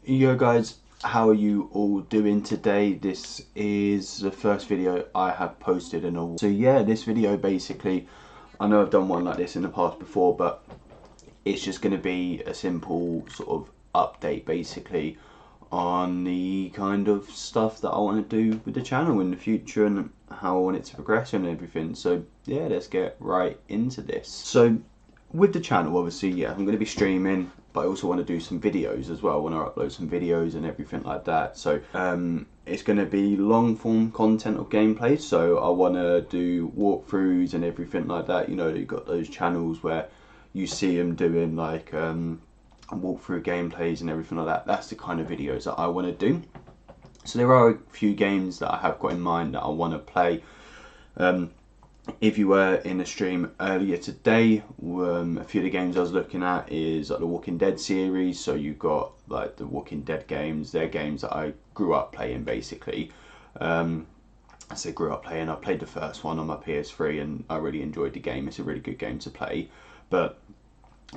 Yo guys, how are you all doing today? This is the first video I have posted in a while. So yeah, this video basically, I know I've done one like this in the past before, but it's just going to be a simple sort of update basically on the kind of stuff that I want to do with the channel in the future and how I want it to progress and everything. So yeah, let's get right into this. So with the channel, obviously, yeah, I'm going to be streaming, but I also want to do some videos as well. I want to upload some videos and everything like that. So it's going to be long form content of gameplay. So I want to do walkthroughs and everything like that. You know, you've got those channels where you see them doing like walkthrough gameplays and everything like that. That's the kind of videos that I want to do. So there are a few games that I have got in mind that I want to play. If you were in a stream earlier today, a few of the games I was looking at is like the Walking Dead series. So you've got like the Walking Dead games. They're games that I grew up playing basically. I say grew up playing. I played the first one on my PS3 and I really enjoyed the game. It's a really good game to play. But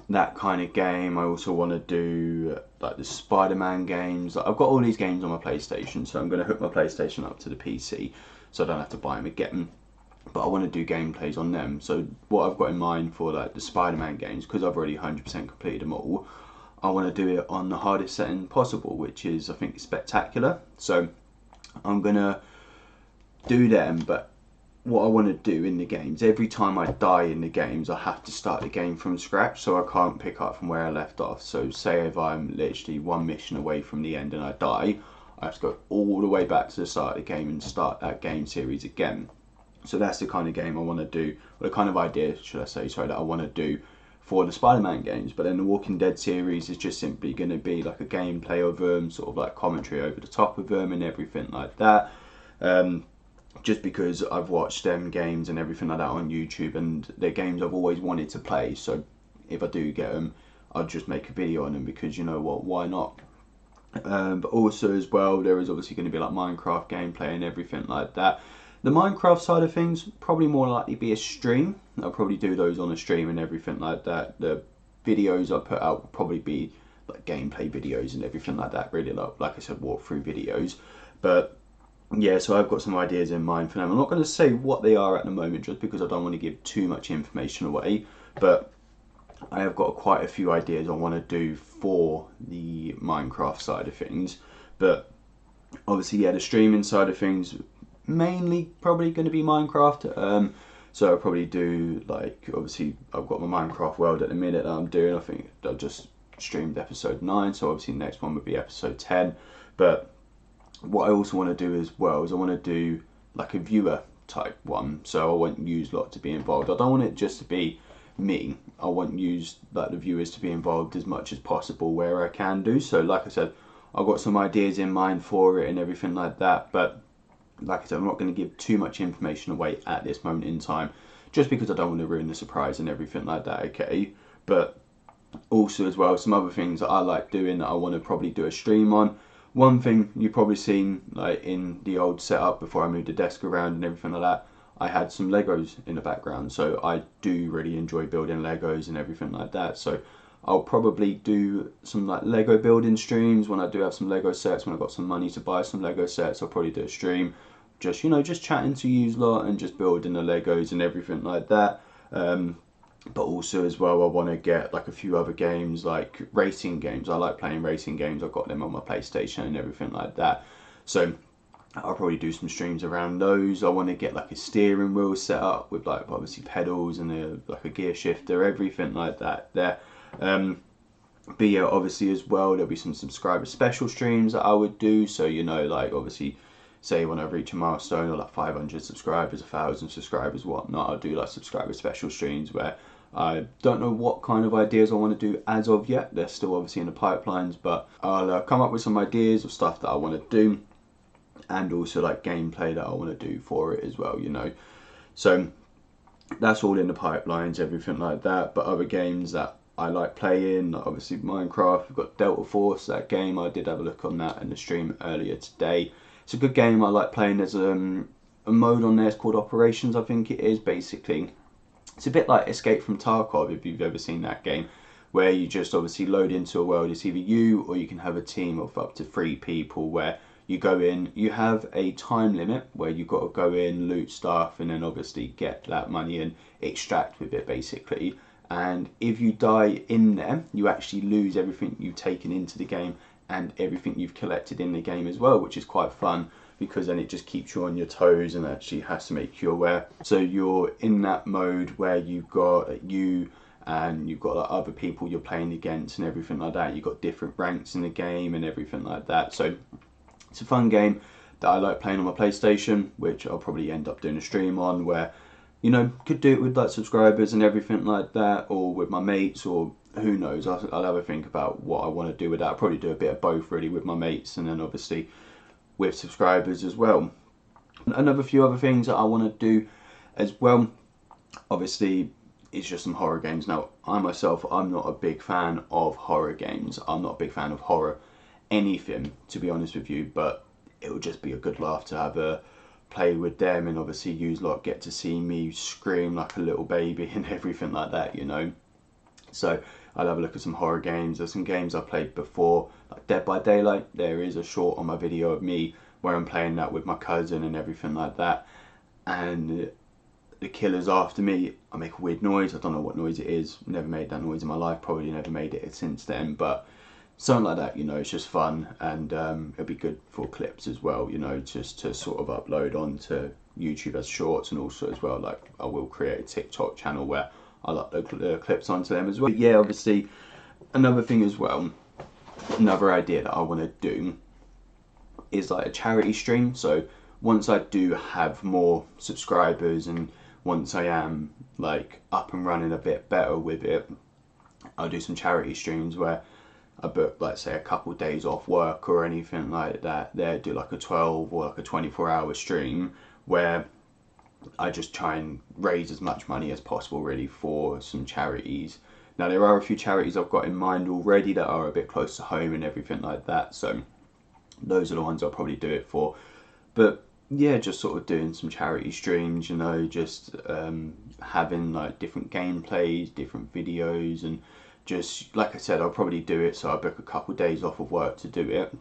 that kind of game, I also want to do like the Spider-Man games. I've got all these games on my PlayStation, so I'm going to hook my PlayStation up to the PC so I don't have to buy them again. But I want to do gameplays on them. So what I've got in mind for like the Spider-Man games, because I've already 100% completed them all, I want to do it on the hardest setting possible, which is I think spectacular. So I'm gonna do them, but what I want to do in the games, every time I die in the games, I have to start the game from scratch, so I can't pick up from where I left off. So say if I'm literally one mission away from the end and I die, I have to go all the way back to the start of the game and start that game series again. So that's the kind of game I want to do, or the kind of idea, should I say, sorry, that I want to do for the Spider-Man games. But then the Walking Dead series is just simply going to be like a gameplay of them, sort of like commentary over the top of them and everything like that. Just because I've watched them games and everything like that on YouTube, and they're games I've always wanted to play. So if I do get them, I'll just make a video on them because you know what, why not? But also as well, there is obviously going to be like Minecraft gameplay and everything like that. The Minecraft side of things probably more likely be a stream. I'll probably do those on a stream and everything like that. The videos I put out will probably be like gameplay videos and everything like that. Really, like I said, walkthrough videos. But yeah, so I've got some ideas in mind for them. I'm not going to say what they are at the moment just because I don't want to give too much information away. But I have got quite a few ideas I want to do for the Minecraft side of things. But obviously, yeah, the streaming side of things mainly probably going to be Minecraft. So I'll probably do like, obviously I've got my Minecraft world at the minute that I'm doing. I think I've just streamed episode 9, so obviously the next one would be episode 10. But what I also want to do as well is I want to do like a viewer type one. So I want yous lot to be involved. I don't want it just to be me. I want yous, like the viewers, to be involved as much as possible where I can do. So like I said, I've got some ideas in mind for it and everything like that. But like I said, I'm not going to give too much information away at this moment in time, just because I don't want to ruin the surprise and everything like that, okay? But also as well, some other things that I like doing that I want to probably do a stream on. One thing you've probably seen like in the old setup before I moved the desk around and everything like that, I had some Legos in the background. So I do really enjoy building Legos and everything like that. So I'll probably do some like Lego building streams when I do have some Lego sets. When I've got some money to buy some Lego sets, I'll probably do a stream. Just, you know, just chatting to you lot and just building the Legos and everything like that. But also as well, I want to get like a few other games, like racing games. I like playing racing games. I've got them on my PlayStation and everything like that. So I'll probably do some streams around those. I want to get like a steering wheel set up with like obviously pedals and like a gear shifter, everything like that there. But yeah, obviously as well, there'll be some subscriber special streams that I would do. So, you know, like obviously say when I reach a milestone or like 500 subscribers, 1,000 subscribers, whatnot, I'll do like subscriber special streams where I don't know what kind of ideas I want to do as of yet. They're still obviously in the pipelines, but I'll come up with some ideas of stuff that I want to do and also like gameplay that I want to do for it as well, you know. So that's all in the pipelines, everything like that. But other games that I like playing, like obviously Minecraft, we've got Delta Force, that game, I did have a look on that in the stream earlier today. It's a good game I like playing. There's a mode on there, it's called Operations, I think it is, basically. It's a bit like Escape from Tarkov, if you've ever seen that game, where you just obviously load into a world. It's either you or you can have a team of up to 3 people where you go in, you have a time limit where you've got to go in, loot stuff, and then obviously get that money and extract with it basically. And if you die in there, you actually lose everything you've taken into the game and everything you've collected in the game as well, which is quite fun, because then it just keeps you on your toes and actually has to make you aware. So you're in that mode where you've got you and you've got like other people you're playing against and everything like that. You've got different ranks in the game and everything like that. So it's a fun game that I like playing on my PlayStation, which I'll probably end up doing a stream on, where, you know, could do it with like subscribers and everything like that, or with my mates, or who knows. I'll have a think about what I want to do with that. I'll probably do a bit of both really, with my mates and then obviously with subscribers as well. Another few other things that I want to do as well, obviously, is just some horror games. Now, I myself, I'm not a big fan of horror games. I'm not a big fan of horror anything, to be honest with you, but it would just be a good laugh to have a play with them, and obviously you lot get to see me scream like a little baby and everything like that, you know. So I'll have a look at some horror games. There's some games I played before, like Dead by Daylight. There is a short on my video of me where I'm playing that with my cousin and everything like that, and the killer's after me. I make a weird noise. I don't know what noise it is. Never made that noise in my life. Probably never made it since then, but something like that, you know. It's just fun, and it'll be good for clips as well, you know, just to sort of upload onto YouTube as shorts, and also as well, like, I will create a TikTok channel where I'll upload clips onto them as well. But yeah, obviously, another thing as well, another idea that I want to do is like a charity stream. So once I do have more subscribers and once I am like up and running a bit better with it, I'll do some charity streams where I book, like, say, a couple of days off work or anything like that. There, do like a 12 or like a 24-hour stream where I just try and raise as much money as possible really for some charities. Now, there are a few charities I've got in mind already that are a bit close to home and everything like that, so those are the ones I'll probably do it for. But yeah, just sort of doing some charity streams, you know, just having like different gameplays, different videos, and just, like I said, I'll probably do it, so I'll book a couple of days off of work to do it,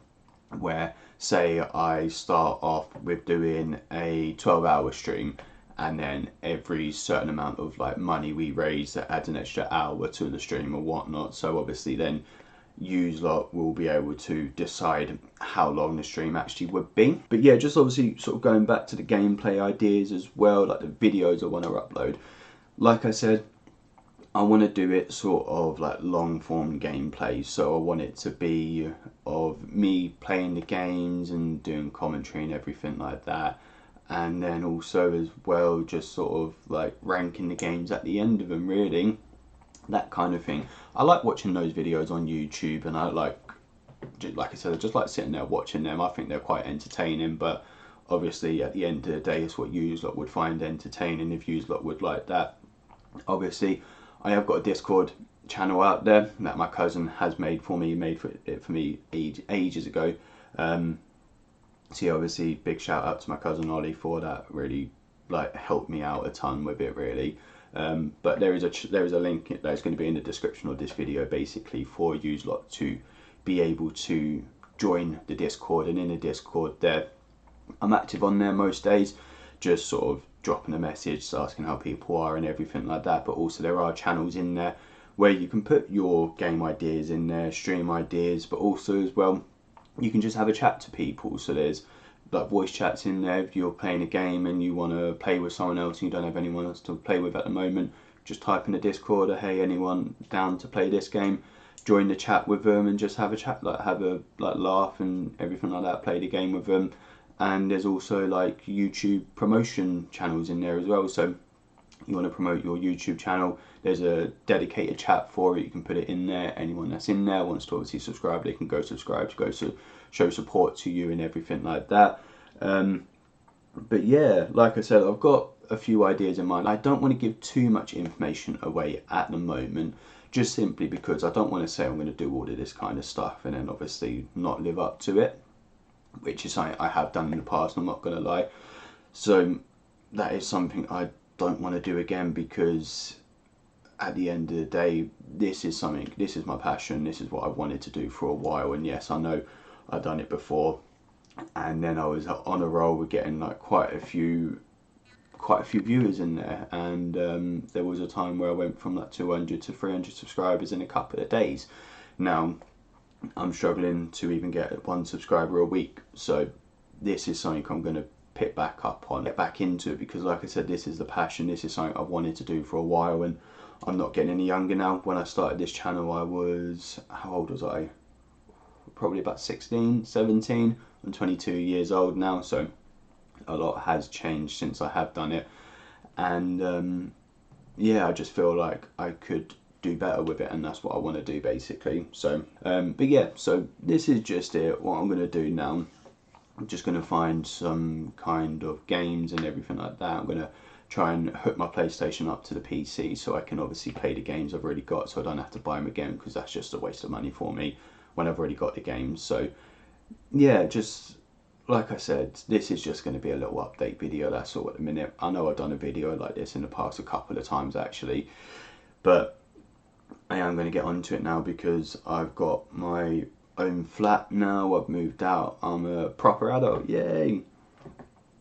where, say, I start off with doing a 12-hour stream, and then every certain amount of like money we raise, that adds an extra hour to the stream or whatnot. So obviously then you lot will be able to decide how long the stream actually would be. But yeah, just obviously sort of going back to the gameplay ideas as well, like the videos I want to upload. Like I said, I want to do it sort of like long form gameplay, so I want it to be of me playing the games and doing commentary and everything like that, and then also as well just sort of like ranking the games at the end of them, really, that kind of thing. I like watching those videos on YouTube, and I like I said, I just like sitting there watching them. I think they're quite entertaining, but obviously at the end of the day it's what you lot would find entertaining, if you lot would like that. Obviously I have got a Discord channel out there that my cousin has made for me, ages ago. So yeah, obviously big shout out to my cousin Ollie for that. Really like helped me out a ton with it, really. But there is a link that's going to be in the description of this video, basically, for you lot to be able to join the Discord. And in the Discord there, I'm active on there most days, just sort of dropping a message, asking how people are and everything like that. But also there are channels in there where you can put your game ideas in there, stream ideas, but also as well you can just have a chat to people. So there's like voice chats in there. If you're playing a game and you want to play with someone else and you don't have anyone else to play with at the moment, just type in the Discord, or hey, anyone down to play this game, join the chat with them and just have a chat, like have a laugh and everything like that, play the game with them. And there's also like YouTube promotion channels in there as well. So you want to promote your YouTube channel, there's a dedicated chat for it. You can put it in there. Anyone that's in there wants to obviously subscribe, they can go subscribe to go to show support to you and everything like that. But yeah, like I said, I've got a few ideas in mind. I don't want to give too much information away at the moment, just simply because I don't want to say I'm going to do all of this kind of stuff and then obviously not live up to it, which is something I have done in the past, I'm not going to lie. So that is something I don't want to do again, because at the end of the day, this is my passion, this is what I wanted to do for a while. And yes, I know I've done it before, and then I was on a roll with getting like quite a few viewers in there, and there was a time where I went from like 200 to 300 subscribers in a couple of days. Now I'm struggling to even get 1 subscriber a week, so this is something I'm going to pick back up on, get back into, because like I said, this is the passion, this is something I've wanted to do for a while, and I'm not getting any younger now. When I started this channel, I was, how old was I? Probably about 16, 17. I'm 22 years old now, so a lot has changed since I have done it. And yeah, I just feel like I could do better with it, and that's what I want to do basically. So but yeah, so this is just it. What I'm going to do now, I'm just going to find some kind of games and everything like that. I'm going to try and hook my PlayStation up to the PC so I can obviously play the games I've already got, so I don't have to buy them again, because that's just a waste of money for me when I've already got the games. So yeah, just like I said, this is just going to be a little update video, that's all at the minute. I know I've done a video like this in the past a couple of times actually, but I am going to get onto it now because I've got my own flat now. I've moved out. I'm a proper adult. Yay!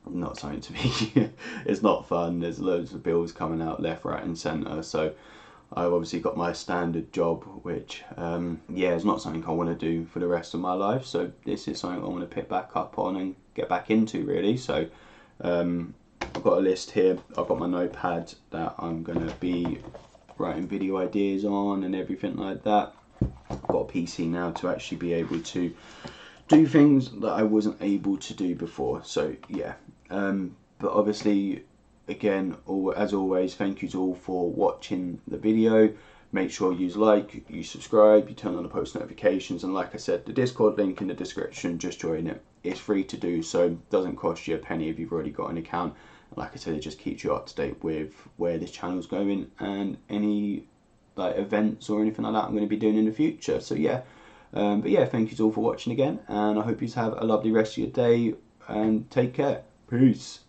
Not something to be. It's not fun. There's loads of bills coming out left, right, and centre. So I've obviously got my standard job, which yeah, is not something I want to do for the rest of my life. So this is something I want to pick back up on and get back into, really. So I've got a list here. I've got my notepad that I'm going to be writing video ideas on and everything like that. I've got a PC now to actually be able to do things that I wasn't able to do before. So yeah, but obviously, again, as always, thank you to all for watching the video. Make sure you like, you subscribe, you turn on the post notifications, and like I said, the Discord link in the description, just join it. It's free to do so, doesn't cost you a penny if you've already got an account. Like I said, it just keeps you up to date with where this channel's going and any like events or anything like that I'm going to be doing in the future. So yeah, but yeah, thank you all for watching again, and I hope you have a lovely rest of your day, and take care. Peace.